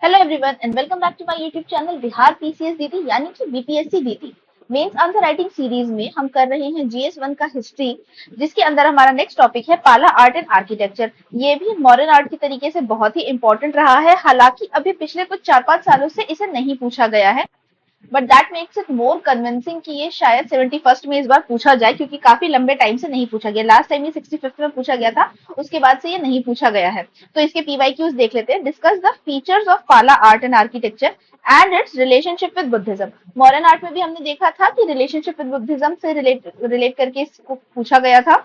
Hello everyone and welcome back to my YouTube channel Bihar PCS DT यानी कि BPSC DT mains answer writing series में हम कर रहे हैं जीएस 1 का हिस्ट्री, जिसके अंदर हमारा नेक्स्ट टॉपिक है पाला आर्ट एंड आर्किटेक्चर। ये भी मॉडर्न आर्ट की तरीके से बहुत ही इंपॉर्टेंट रहा है, हालांकि अभी पिछले कुछ 4-5 सालों से इसे नहीं पूछा गया है, but that makes it more convincing कि ये शायद 71st में इस बार पूछा जाए, क्योंकि काफी लंबे टाइम से नहीं पूछा गया। लास्ट टाइम ये 65th में पूछा गया था, उसके बाद से ये नहीं पूछा गया है। तो इसके पीवाईक्यूज देख लेते हैं। Discuss the features of Pala art and architecture and its relationship with Buddhism. Modern art में भी हमने देखा था कि रिलेशनशिप विद बुद्धिज्म से रिलेट करके इसको पूछा गया था।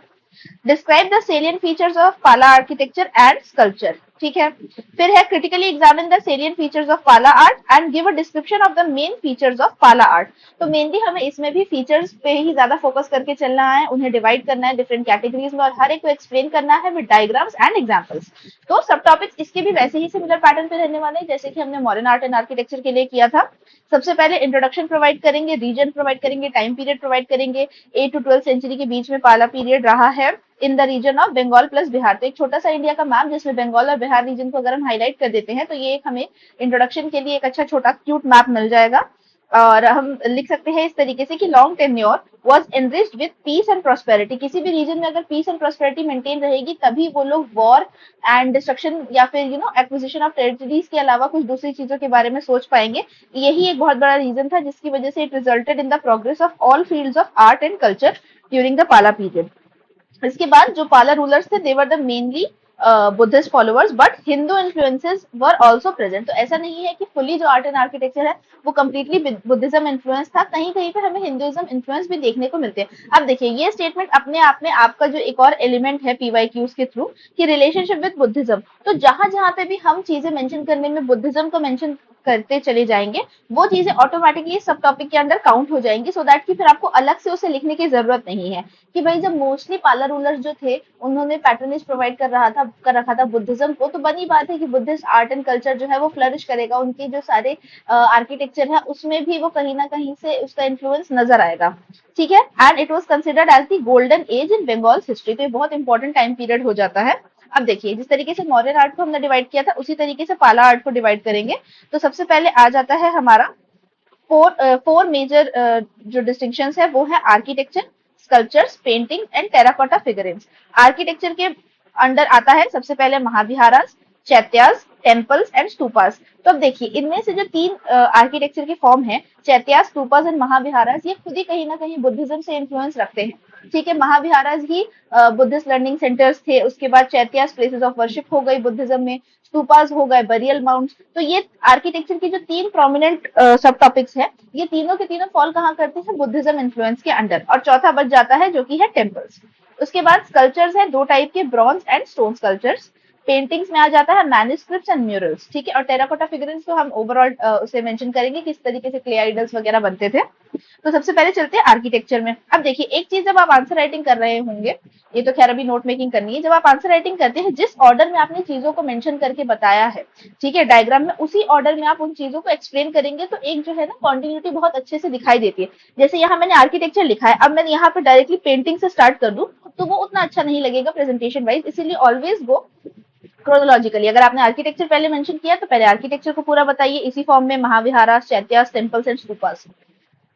Describe the salient features of Pala architecture and sculpture, ठीक है। फिर है critically examine the salient features of Pala art and give a description of the main features of Pala art. तो मेनली हमें इसमें भी फीचर्स पे ही ज्यादा फोकस करके चलना है, उन्हें डिवाइड करना है डिफरेंट कैटेगरीज में और हर एक को एक्सप्लेन करना है विद डायग्राम्स एंड एग्जांपल्स। तो सब टॉपिक्स इसके भी वैसे ही सिमिलर पैटर्न पे रहने वाले हैं जैसे कि हमने मॉडर्न आर्ट एंड आर्किटेक्चर के लिए किया था। सबसे पहले इंट्रोडक्शन प्रोवाइड करेंगे, रीजन प्रोवाइड करेंगे, टाइम पीरियड प्रोवाइड करेंगे। 8 to 12 सेंचुरी के बीच में पाला पीरियड रहा है in the region of Bengal plus Bihar. तो एक छोटा सा इंडिया का मैप जिसमें बंगाल और बिहार रीजन को अगर हम हाईलाइट कर देते हैं तो ये एक हमें इंट्रोडक्शन के लिए एक अच्छा छोटा क्यूट मैप मिल जाएगा। और हम लिख सकते हैं इस तरीके से कि long tenure was enriched with piece and prosperity. किसी भी रीजन में अगर पीस एंड प्रोस्पेरिटी मेंटेन रहेगी तभी वो लोग वॉर एंड डिस्ट्रक्शन या फिर एक्विजिशन ऑफ टेरिटरीज के अलावा कुछ दूसरी चीजों के बारे में सोच पाएंगे। यही एक बहुत बड़ा रीजन था जिसकी वजह से it resulted in the progress of all fields of art and culture during the Pala period. इसके बाद जो पाला रूलर्स थे they were the mainly Buddhist followers, but Hindu influences were also present. तो ऐसा नहीं है कि फुली जो आर्ट एंड आर्किटेक्चर है वो कंप्लीटली बुद्धिज्म इन्फ्लुएंस था, कहीं कहीं पे हमें हिंदुइज्म इन्फ्लुएंस भी देखने को मिलते हैं। अब देखिए ये स्टेटमेंट अपने आप में आपका जो एक और एलिमेंट है पीवाईक्यूज के थ्रू कि रिलेशनशिप विद बुद्धिज्म। तो जहां जहां पे भी हम चीजें मेंशन करने में बुद्धिज्म को मेंशन करते चले जाएंगे वो चीजें ऑटोमेटिकली सब टॉपिक के अंदर काउंट हो जाएंगी, सो दैट कि फिर आपको अलग से उसे लिखने की जरूरत नहीं है कि भाई जब मोस्टली पाला रूलर्स जो थे उन्होंने पैटर्नेज प्रोवाइड कर रखा था बुद्धिज्म को, तो बनी बात है कि बुद्धिस्ट आर्ट एंड कल्चर जो है वो फ्लरिश करेगा, उनके जो सारे आर्किटेक्चर है उसमें भी वो कहीं ना कहीं से उसका इन्फ्लुएंस नजर आएगा, ठीक है। And it was considered as the golden age in Bengal history. तो ये बहुत इंपॉर्टेंट टाइम पीरियड हो जाता है। अब देखिए जिस तरीके से मॉडर्न आर्ट को हमने डिवाइड किया था उसी तरीके से पाला आर्ट को डिवाइड करेंगे। तो सबसे पहले आ जाता है हमारा फोर मेजर जो डिस्टिंक्शंस है वो है architecture, sculptures, painting and terracotta figurings. Architecture के अंडर आता है सबसे पहले mahaviharas, chaityas, temples and stupas. तो अब देखिए इनमें से जो तीन आर्किटेक्चर की फॉर्म है चैत्यास, स्तूपास एंड महाविहारास, ये खुद ही कहीं ना कहीं बुद्धिज्म से इन्फ्लुएंस रखते हैं, ठीक है। महाविहारास ही बुद्धिस्ट लर्निंग सेंटर्स थे, उसके बाद चैत्यास प्लेसेस ऑफ वर्शिप हो गई बुद्धिज्म में, स्तूपास हो गए बरियल माउंट्स। तो ये आर्किटेक्चर की जो तीन प्रोमिनेंट सब टॉपिक्स है ये तीनों के तीनों फॉल कहाँ करते हैं बुद्धिज्म इन्फ्लुएंस के अंडर। और चौथा बच जाता है जो कि है टेम्पल्स। उसके बाद स्कल्पचर्स है दो टाइप के, bronze and stone sculptures. Paintings में आ जाता है मैन्युस्क्रिप्ट्स एंड म्यूरल्स, ठीक है। और टेराकोटा फिगरेंस तो हम ओवरऑल उसे मेंशन करेंगे किस तरीके से क्ले आइडल्स वगैरह बनते थे। तो सबसे पहले चलते हैं आर्किटेक्चर में। अब देखिए एक चीज जब आप आंसर राइटिंग कर रहे होंगे, ये तो खैर अभी नोट मेकिंग करनी है, जब आप आंसर राइटिंग करते हैं जिस ऑर्डर में आपने चीजों को मेंशन करके बताया है, ठीक है, डायग्राम में उसी ऑर्डर में आप उन चीजों को एक्सप्लेन करेंगे तो एक जो है ना कॉन्टिन्यूटी बहुत अच्छे से दिखाई देती है। जैसे यहाँ मैंने आर्किटेक्चर लिखा है, अब मैंने यहाँ पे डायरेक्टली पेंटिंग से स्टार्ट कर दूं तो वो उतना अच्छा नहीं लगेगा प्रेजेंटेशन वाइज, इसीलिए ऑलवेज गो क्रोनोलॉजिकली। अगर आपने आर्किटेक्चर पहले मेंशन किया तो पहले आर्किटेक्चर को पूरा बताइए इसी फॉर्म में, महाविहारास, चैत्यास, टेम्पल्स एंड स्तूपास।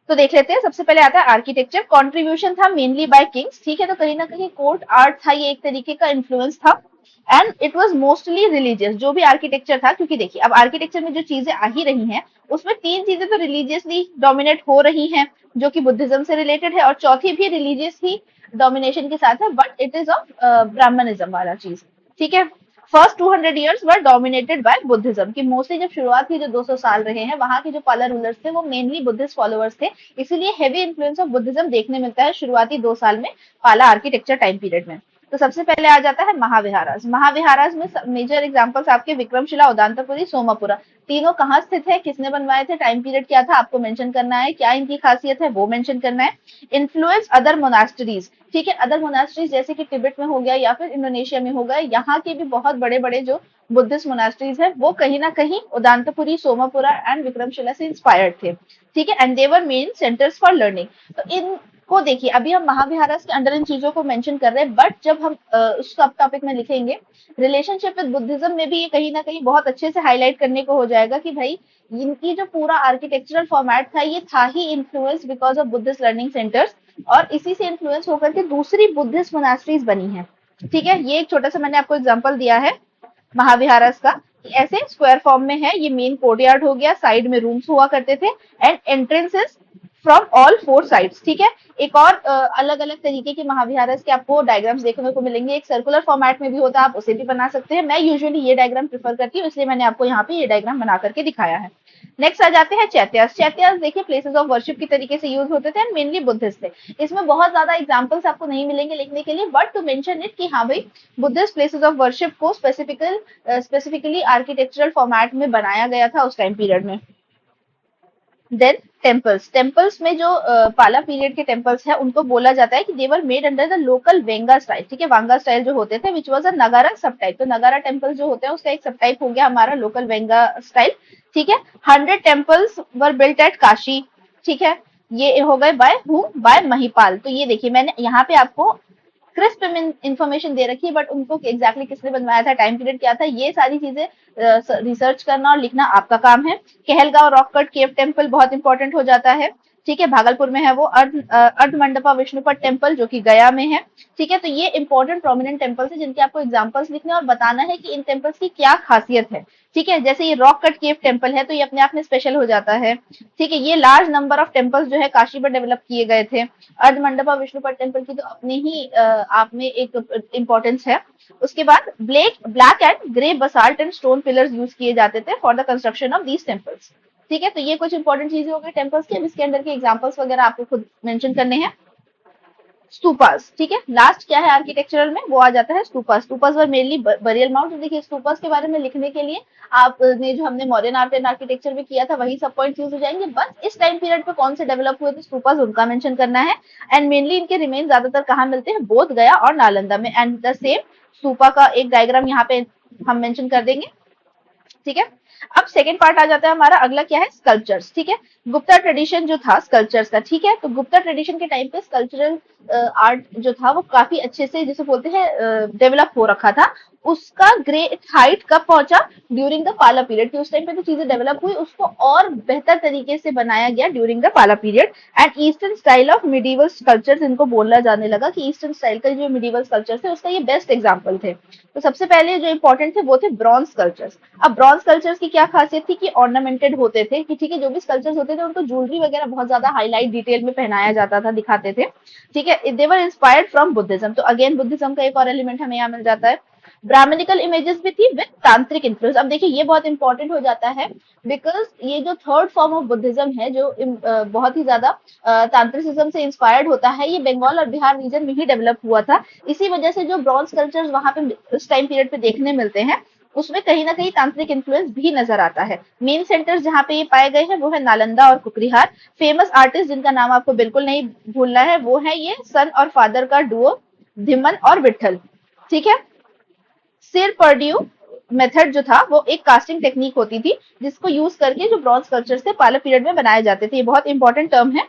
तो देख लेते हैं। सबसे पहले आता है आर्किटेक्चर। कंट्रीब्यूशन था मेनली बाय किंग्स, ठीक है। तो कहीं ना कहीं कोर्ट आर्ट था, ये एक तरीके का इन्फ्लुएंस था and it was mostly religious जो भी आर्किटेक्चर था, क्योंकि देखिए अब आर्किटेक्चर में जो चीजें आ ही रही हैं उसमें तीन चीजें तो रिलीजियसली डोमिनेट हो रही हैं जो कि बुद्धिज्म से रिलेटेड है, और चौथी भी रिलीजियस ही डोमिनेशन के साथ है, but it is of Brahmanism वाला चीज, ठीक है। First 200 years were dominated by Buddhism, की मोस्टली जब शुरुआत की जो 200 साल रहे हैं वहां के जो पाला रूलर्स थे वो मेनली बुद्धिस्ट फॉलोअर्स थे, इसीलिए हेवी इन्फ्लुएंस ऑफ बुद्धिज्म देखने मिलता है शुरुआती 2 साल में पाला आर्किटेक्चर टाइम पीरियड में। तो सबसे पहले आ जाता है महाविहारास। महाविहारास में मेजर एग्जांपल्स आपके विक्रमशिला, उदांतपुरी, सोमापुरा। तीनों कहाँ स्थित है, किसने बनवाए थे, टाइम पीरियड क्या था आपको मेंशन करना है, क्या इनकी खासियत है वो मेंशन करना है। इन्फ्लुएंस अदर मोनास्टरीज, ठीक है। अदर मोनास्ट्रीज जैसे कि तिब्बत में हो गया या फिर इंडोनेशिया में हो गया, यहाँ के भी बहुत बड़े बड़े जो बुद्धिस्ट मोनास्ट्रीज है वो कहीं ना कहीं उदांतपुरी, सोमापुरा एंड विक्रमशिला से इंस्पायर्ड थे, ठीक है। And they were main centres for learning. तो इन को देखिए, अभी हम महाविहारस के अंडर इन चीजों को मेंशन कर रहे हैं, बट जब हम उस सब टॉपिक में लिखेंगे रिलेशनशिप विद बुद्धिज्म में भी ये कहीं ना कहीं बहुत अच्छे से हाईलाइट करने को हो जाएगा कि भाई इनकी जो पूरा आर्किटेक्चरल फॉर्मेट था ये था ही influence because of Buddhist learning centres, और इसी से इन्फ्लुएंस होकर के दूसरी बुद्धिस्ट मोनास्ट्रीज बनी है। ठीक है, ये एक छोटा सा मैंने आपको एग्जांपल दिया है महाविहारस का, ऐसे स्क्वायर फॉर्म में है। ये मेन कोर्टयार्ड हो गया, साइड में रूम्स हुआ करते थे and entrances from all four sides. ठीक है, एक और अलग अलग तरीके के महाविहारस के आपको डायग्राम्स देखने को मिलेंगे। एक सर्कुलर फॉर्मेट में भी होता है, आप उसे भी बना सकते हैं। मैं यूजुअली ये डायग्राम प्रेफर करती हूँ, इसलिए मैंने आपको यहाँ पे ये डायग्राम बना करके दिखाया है। नेक्स्ट आ जाते हैं चैत्यास। चैत्यास देखिए प्लेसेस ऑफ वर्शिप की तरीके से यूज होते थे एंड मेनली बुद्धिस्ट थे। इसमें बहुत ज्यादा एग्जांपल्स आपको नहीं मिलेंगे लिखने के लिए, बट टू मेंशन इट कि हाँ भाई बुद्धिस्ट प्लेसेस ऑफ वर्शिप को स्पेसिफिकली आर्किटेक्चरल फॉर्मेट में बनाया गया था उस टाइम पीरियड में। देन टेम्पल्स में जो पाला पीरियड के टेम्पल्स है उनको बोला जाता है कि they were made under the local Vanga style. ठीक है, वांगा स्टाइल जो होते थे विच वाज अ नगारा सब टाइप। तो नगारा टेम्पल जो होते हैं उसका एक सब टाइप हो गया हमारा लोकल वेंगा स्टाइल। ठीक है, 100 temples were built at Kashi. ठीक है, ये हो गए बाय महिपाल। तो ये देखिए मैंने यहाँ पे आपको क्रिस्प इंफॉर्मेशन दे रखी है, बट उनको एग्जैक्टली किसने बनवाया था, टाइम पीरियड क्या था, ये सारी चीजें रिसर्च करना और लिखना आपका काम है। Kahalgaon rock cut cave temple बहुत इंपॉर्टेंट हो जाता है। ठीक है, भागलपुर में है वो। अर्ध मंडपा विष्णुपद टेम्पल जो कि गया में है। ठीक है, तो ये इंपॉर्टेंट प्रोमिनेंट टेम्पल्स है जिनके आपको एग्जांपल्स लिखने और बताना है कि इन टेम्पल्स की क्या खासियत है। ठीक है, जैसे ये रॉक कट केव टेम्पल है तो ये अपने आप में स्पेशल हो जाता है। ठीक है, ये लार्ज नंबर ऑफ टेम्पल्स जो है काशी में डेवलप किए गए थे। अर्ध मंडपा विष्णुपद टेम्पल की तो अपने ही आप में एक इम्पोर्टेंस है। उसके बाद black and grey basalt and stone pillars use किए जाते थे for the construction of these temples. ठीक है, तो ये कुछ इंपॉर्टेंट चीजें हो गई टेम्पल्स की। अब इसके अंदर के एग्जांपल्स वगैरह आपको खुद मेंशन करने हैं। स्तूपास, ठीक है, लास्ट क्या है आर्किटेक्चरल में, वो आ जाता है stupas. Stupas were mainly burial mount. देखिए स्तूपास के बारे में लिखने के लिए आपने जो हमने मॉडर्न आर्ट एंड आर्किटेक्चर में किया था वही सब पॉइंट यूज हो जाएंगे, बस इस टाइम पीरियड पे कौन से डेवलप हुए थे स्तूपास उनका मेंशन करना है। एंड मेनली इनके रिमेन ज्यादातर कहाँ मिलते हैं, बोध गया और नालंदा में। एंड द सेम स्तूपा का एक डायग्राम यहाँ पे हम मेंशन कर देंगे। ठीक है, अब सेकेंड पार्ट आ जाता है हमारा, अगला क्या है, स्कल्पचर्स। ठीक है, गुप्ता ट्रेडिशन जो था स्कल्पचर्स का। ठीक है, तो गुप्ता ट्रेडिशन के टाइम पे स्कल्पचरल आर्ट जो था वो काफी अच्छे से जिसे बोलते हैं डेवलप हो रखा था। उसका ग्रेट हाइट कब पहुंचा, ड्यूरिंग द पाला पीरियड। उस टाइम पे जो चीजें डेवलप हुई उसको और बेहतर तरीके से बनाया गया during the Pala period. And eastern style of medieval sculptures इनको बोलना जाने लगा कि ईस्टर्न स्टाइल का जो मिडिवल स्कल्पचर थे उसका ये बेस्ट एग्जाम्पल थे। तो सबसे पहले जो इंपॉर्टेंट थे वो थे ब्रॉन्ज स्कल्पचर्स। अब ब्रॉन्ज स्कल्पचर्स की क्या खासियत थी कि ऑर्नामेंटेड होते थे कि ठीक है, जो भी स्कल्पचर्स होते थे उनको ज्वेलरी वगैरह बहुत ज्यादा हाईलाइट डिटेल में पहनाया जाता था, दिखाते थे। ठीक है, दे वर इंस्पायर्ड फ्रॉम बुद्धिज्म। तो अगेन बुद्धिज्म का एक और एलिमेंट हमें यहाँ मिल जाता है। ब्राह्मणिकल इमेजेस भी थी विद तांत्रिक इन्फ्लुएंस। अब देखिए ये बहुत इंपॉर्टेंट हो जाता है बिकॉज ये जो थर्ड फॉर्म ऑफ बुद्धिज्म है जो बहुत ही ज्यादा तांत्रिसिज्म से इंस्पायर्ड होता है, ये बंगाल और बिहार रीजन में ही डेवलप हुआ था। इसी वजह से जो ब्रॉन्ज कल्चर्स वहां पे उस टाइम पीरियड पे देखने मिलते हैं उसमें कहीं ना कहीं तांत्रिक इन्फ्लुएंस भी नजर आता है। मेन सेंटर्स जहाँ पे ये पाए गए हैं वो है नालंदा और कुकरीहार। फेमस आर्टिस्ट जिनका नाम आपको बिल्कुल नहीं भूलना है वो है ये सन और फादर का डुओ धिमन और विठल। ठीक है, सिर पर्ड्यू मेथड जो था वो एक कास्टिंग टेक्निक होती थी जिसको यूज करके जो ब्रॉन्ज कल्चर थे पाला पीरियड में बनाए जाते थे। ये बहुत इंपॉर्टेंट टर्म है।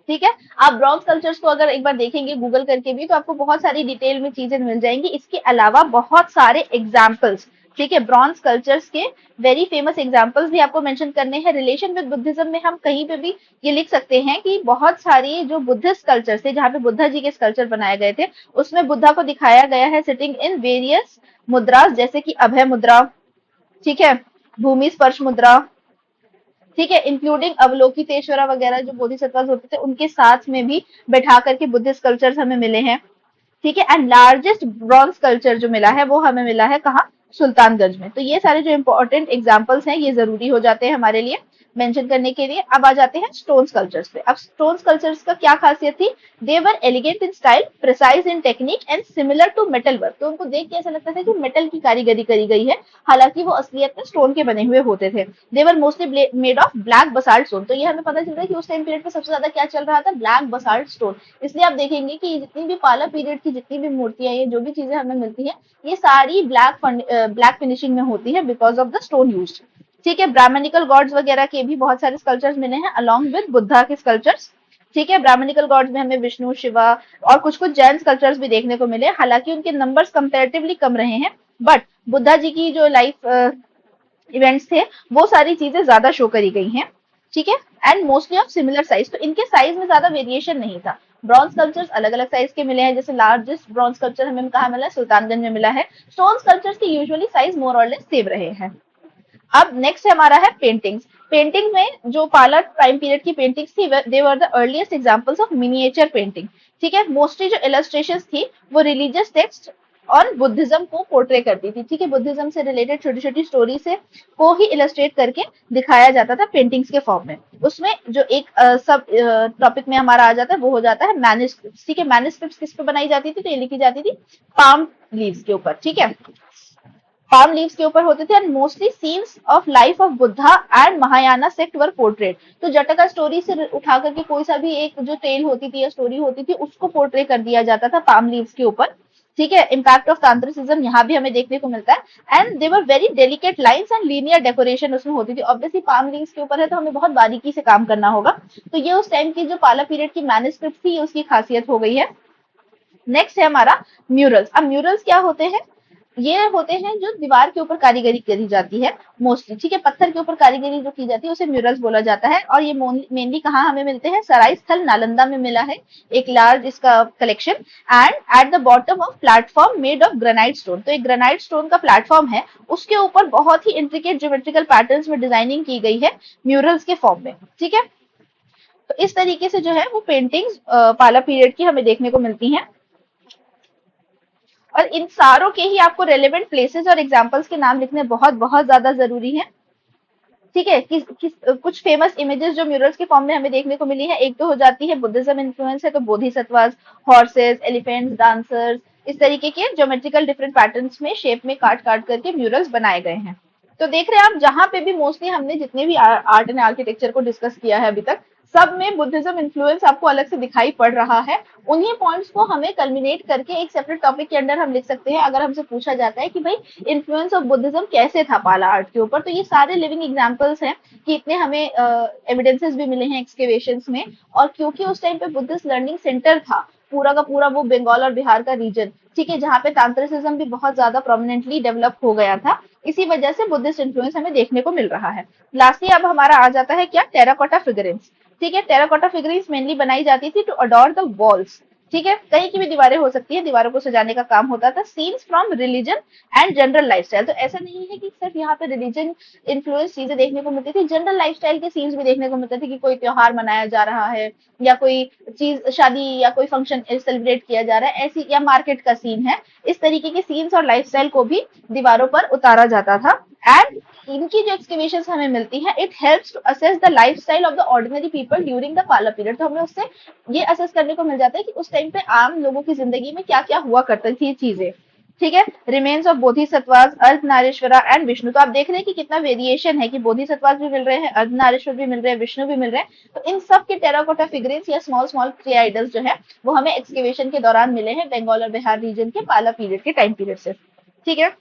ठीक है, आप ब्रॉन्ज कल्चर्स को अगर एक बार देखेंगे गूगल करके भी तो आपको बहुत सारी डिटेल में चीजें मिल जाएंगी। इसके अलावा बहुत सारे एग्जाम्पल्स, ठीक है, ब्रॉन्ज कल्चर्स के वेरी फेमस एग्जाम्पल्स भी आपको मेंशन करने हैं। रिलेशन विद बुद्धिज्म में हम कहीं पे भी ये लिख सकते हैं कि बहुत सारी जो बुद्धिस्ट कल्चर थे जहाँ पे बुद्धा जी के स्कल्पचर बनाए गए थे उसमें बुद्धा को दिखाया गया है सिटिंग इन वेरियस मुद्रास, जैसे कि अभय मुद्रा, ठीक है, भूमि स्पर्श मुद्रा, ठीक है, इंक्लूडिंग अवलोकितेश्वरा वगैरह जो बोधिसत्व होते थे उनके साथ में भी बैठा करके बुद्धिस्ट कल्चर्स हमें मिले हैं। ठीक है, एंड लार्जेस्ट ब्रॉन्ज कल्चर जो मिला है वो हमें मिला है कहाँ, सुल्तानगंज में। तो ये सारे जो इंपॉर्टेंट एग्जांपल्स हैं ये जरूरी हो जाते हैं हमारे लिए मेंशन करने के लिए। अब आ जाते हैं स्टोन स्कल्पचर्स पे। अब स्टोन स्कल्पचर्स का क्या खासियत थी, they were elegant in style, precise in technique and similar to metal work. तो उनको देख के ऐसा लगता था कि मेटल की कारीगरी करी गई है, हालांकि वो असलियत में स्टोन के बने हुए होते थे। They were mostly made of black basalt stone. तो ये हमें पता चल रहा है कि उस टाइम पीरियड पे सबसे ज्यादा क्या चल रहा था, ब्लैक बसाल्ट स्टोन। इसलिए आप देखेंगे कि जितनी भी पाला पीरियड की जितनी भी मूर्तियां ये जो भी चीजें हमें मिलती है ये सारी ब्लैक फिनिशिंग में होती है because of the stone used. ठीक है, ब्राह्मणिकल गॉड्स वगैरह के भी बहुत सारे स्कल्पचर्स मिले हैं अलोंग विद बुद्धा के स्कल्पचर्स। ठीक है। ब्राह्मणिकल गॉड्स में हमें विष्णु, शिवा और कुछ कुछ जैन स्कल्पचर्स भी देखने को मिले, हालांकि उनके नंबर्स कंपैरेटिवली कम रहे हैं, बट बुद्धा जी की जो लाइफ इवेंट्स थे वो सारी चीजें ज्यादा शो करी गई हैं। ठीक है। And mostly of similar size, तो इनके साइज में ज्यादा वेरिएशन नहीं था। ब्रॉन्ज स्कल्पचर्स अलग अलग साइज के मिले हैं, जैसे लार्जेस्ट ब्रॉन्ज स्कल्पचर हमें कहाँ मिला है, सुल्तानगंज में मिला है। स्टोन स्कल्पचर्स के यूजुअली साइज मोर और लेस सेम रहे हैं। अब नेक्स्ट हमारा है पेंटिंग्स। पेंटिंग में जो पाला टाइम पीरियड की पेंटिंग्स थी, they were the earliest examples of miniature painting. ठीक है। मोस्टली जो इलस्ट्रेशंस थी वो रिलीजियस टेक्स्ट और बुद्धिज्म को पोर्ट्रे करती थी। ठीक है। बुद्धिज्म से रिलेटेड छोटी छोटी स्टोरी से को ही इलस्ट्रेट करके दिखाया जाता था पेंटिंग्स के फॉर्म में। उसमें जो एक सब टॉपिक में हमारा आ जाता है वो हो जाता है मैन्युस्क्रिप्ट्स। ठीक है। मैन्युस्क्रिप्ट्स किस पे बनाई जाती थी, तो ये लिखी जाती थी पाम लीव्स के ऊपर। ठीक है। पाम लीव्स के ऊपर होते थे and mostly scenes of life of Buddha and Mahayana sect were portrait. तो जटका स्टोरी से उठा करके कोई सा भी एक जो टेल होती थी या स्टोरी होती थी उसको पोर्ट्रे कर दिया जाता था पाम लीव्स के ऊपर। ठीक है। इम्पैक्ट ऑफ तांत्रिसिज्म यहाँ भी हमें देखने को मिलता है and they were very delicate lines and linear decoration उसमें होती थी। ऑब्वियसली पाम लीव्स के ऊपर है तो हमें बहुत बारीकी से काम करना होगा। तो ये उस टाइम की जो पाला पीरियड की मैन्युस्क्रिप्ट थी उसकी खासियत हो गई है। नेक्स्ट है हमारा म्यूरल्स। अब म्यूरल्स क्या होते हैं, ये होते हैं जो दीवार के ऊपर कारीगरी करी जाती है मोस्टली। ठीक है। पत्थर के ऊपर कारीगरी जो की जाती है उसे म्यूरल्स बोला जाता है। और ये मेनली कहाँ हमें मिलते हैं, सराय स्थल नालंदा में मिला है एक लार्ज इसका collection. And at the bottom of platform made of granite stone, तो एक ग्रेनाइट स्टोन का प्लेटफॉर्म है, उसके ऊपर बहुत ही इंट्रिकेट ज्योमेट्रिकल पैटर्न्स में डिजाइनिंग की गई है म्यूरल्स के फॉर्म में। ठीक है। तो इस तरीके से जो है वो पेंटिंग्स पाला पीरियड की हमें देखने को मिलती हैं। और इन सारों के ही आपको रेलेवेंट प्लेसेस और एग्जांपल्स के नाम लिखने बहुत बहुत ज्यादा जरूरी है। ठीक है। कुछ फेमस इमेजेस जो म्यूरल्स के फॉर्म में हमें देखने को मिली है, एक तो हो जाती है बुद्धिज्म इन्फ्लुएंस है तो बोधिसत्वास, हॉर्सेस, एलिफेंट्स, डांसर्स, इस तरीके के ज्योमेट्रिकल डिफरेंट पैटर्न्स में शेप में काट काट करके म्यूरल्स बनाए गए हैं। तो देख रहे हैं आप, जहां पे भी मोस्टली हमने जितने भी आर्ट एंड आर्किटेक्चर को डिस्कस किया है अभी तक, सब में बुद्धिज्म इन्फ्लुएंस आपको अलग से दिखाई पड़ रहा है। उन्हीं पॉइंट्स को हमें कल्मिनेट करके एक सेपरेट टॉपिक के अंदर हम लिख सकते हैं। अगर हमसे पूछा जाता है कि भाई इन्फ्लुएंस ऑफ बुद्धिज्म कैसे था पाला आर्ट के ऊपर, तो ये सारे लिविंग एग्जांपल्स हैं कि इतने हमें एविडेंसेस भी मिले हैं एक्सकेवेशंस में। और क्योंकि उस टाइम पे बुद्धिस्ट लर्निंग सेंटर था पूरा का पूरा वो बंगाल और बिहार का रीजन, ठीक है, जहाँ पे तांत्रिसिज्म भी बहुत ज्यादा प्रोमिनेंटली डेवलप हो गया था, इसी वजह से बुद्धिस्ट इन्फ्लुएंस हमें देखने को मिल रहा है। लास्टली अब हमारा आ जाता है क्या, टेराकोटा फिगरिंग्स। ठीक है। टेराकोटा फिगरिंग्स मेनली बनाई जाती थी टू अडोर द वॉल्स। ठीक है। कहीं की भी दीवारें हो सकती है, दीवारों को सजाने का काम होता था। Scenes from religion and general lifestyle, तो ऐसा नहीं है कि सिर्फ यहाँ पे रिलीजन इन्फ्लुएंस चीजें देखने को मिलती थी, जनरल लाइफस्टाइल के सीन्स भी देखने को मिलते थे कि कोई त्योहार मनाया जा रहा है या कोई चीज शादी या कोई फंक्शन सेलिब्रेट किया जा रहा है ऐसी, या मार्केट का सीन है, इस तरीके के सीन्स और लाइफस्टाइल को भी दीवारों पर उतारा जाता था। एंड इनकी जो एक्सकवेशन हमें मिलती है, it helps to assess the lifestyle of the ordinary people during the Pala period. तो हमें उससे ये असेस करने को मिल जाता है कि उस टाइम पे आम लोगों की जिंदगी में क्या क्या हुआ करती थी चीजें। ठीक है। Remains of bodhisattvas, अर्धनारीश्वरा and Vishnu, तो आप देख रहे हैं कि कितना वेरिएशन है कि बोधिसत्वास भी मिल रहे हैं, अर्धनारीश्वर भी मिल रहे हैं, विष्णु भी मिल रहे हैं। तो इन सब के टेराकोटा फिगरिंग्स या स्मॉल स्मॉल क्ले आइडल्स जो है वो हमें एक्सकेवेशन के दौरान मिले हैं बंगाल और बिहार रीजन के पाला पीरियड के टाइम पीरियड से। ठीक है।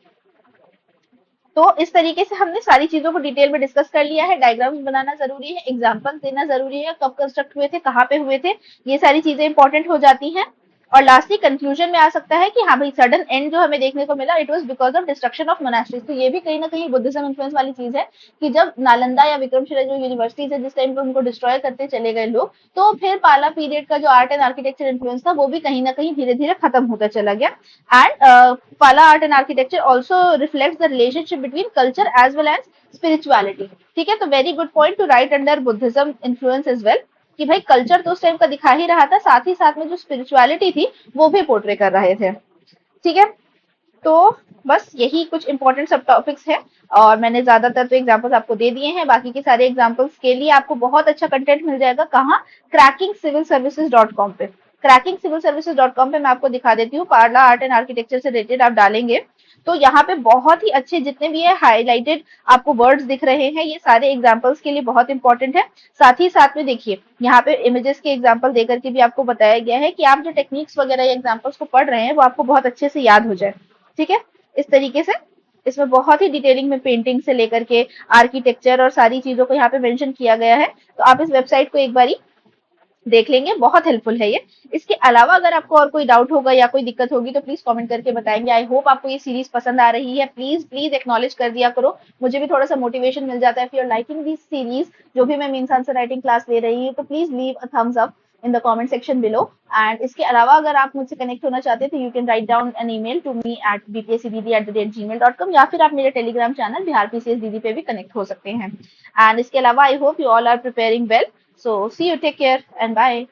तो इस तरीके से हमने सारी चीजों को डिटेल में डिस्कस कर लिया है। डायग्राम्स बनाना जरूरी है, एग्जांपल्स देना जरूरी है, कब कंस्ट्रक्ट हुए थे, कहाँ पे हुए थे, ये सारी चीजें इंपॉर्टेंट हो जाती हैं। और लास्टली कंक्लूजन में आ सकता है कि हाँ भाई सडन एंड जो हमें देखने को मिला, it was because of destruction of monasteries. तो ये भी कहीं ना कहीं बुद्धिज्म इन्फ्लुएंस वाली चीज है कि जब नालंदा या विक्रमशिला जो यूनिवर्सिटीज है जिस टाइम पे उनको डिस्ट्रॉय करते चले गए लोग, तो फिर पाला पीरियड का जो आर्ट एंड आर्किटेक्चर इन्फ्लुएंस था वो भी कहीं ना कहीं धीरे धीरे खत्म होता चला गया। And Pala art and architecture also reflects the relationship between culture as well as spirituality. ठीक है। तो very good point to write under Buddhism influence as well, कि भाई कल्चर तो उस टाइम का दिखा ही रहा था, साथ ही साथ में जो स्पिरिचुअलिटी थी वो भी पोर्ट्रे कर रहे थे। ठीक है। तो बस यही कुछ इंपॉर्टेंट सब टॉपिक्स है और मैंने ज्यादातर तो एग्जांपल्स आपको दे दिए हैं। बाकी के सारे एग्जांपल्स के लिए आपको बहुत अच्छा कंटेंट मिल जाएगा। कहाँ, crackingcivilservices.com पे। crackingcivilservices.com पे मैं आपको दिखा देती हूँ, पाला आर्ट एंड आर्किटेक्चर से रिलेटेड आप डालेंगे तो यहाँ पे बहुत ही अच्छे जितने भी है हाईलाइटेड आपको वर्ड्स दिख रहे हैं, ये सारे एग्जांपल्स के लिए बहुत इंपॉर्टेंट है। साथ ही साथ में देखिए यहाँ पे इमेजेस के एग्जांपल देकर के भी आपको बताया गया है कि आप जो टेक्निक्स वगैरह या एग्जांपल्स को पढ़ रहे हैं वो आपको बहुत अच्छे से याद हो जाए। ठीक है। इस तरीके से इसमें बहुत ही डिटेलिंग में पेंटिंग से लेकर के आर्किटेक्चर और सारी चीजों को यहाँ पे मेंशन किया गया है। तो आप इस वेबसाइट को एक बारी देख लेंगे, बहुत हेल्पफुल है ये। इसके अलावा अगर आपको और कोई डाउट होगा या कोई दिक्कत होगी तो प्लीज कमेंट करके बताएंगे। आई होप आपको ये सीरीज पसंद आ रही है। प्लीज प्लीज एक्नॉलेज कर दिया करो, मुझे भी थोड़ा सा मोटिवेशन मिल जाता है। If you are liking this series, जो भी मैं मेंस आंसर राइटिंग क्लास ले रही हूँ, तो please leave a thumbs up in the comment section below. And इसके अलावा अगर आप मुझसे कनेक्ट होना चाहते हैं तो you can write down an email to me at bpscdd@gmail.com, या फिर आप मेरे टेलीग्राम चैनल बिहार पीसीएस दीदी पे भी कनेक्ट हो सकते हैं। एंड इसके अलावा I hope you all are preparing well. So see you, take care and bye.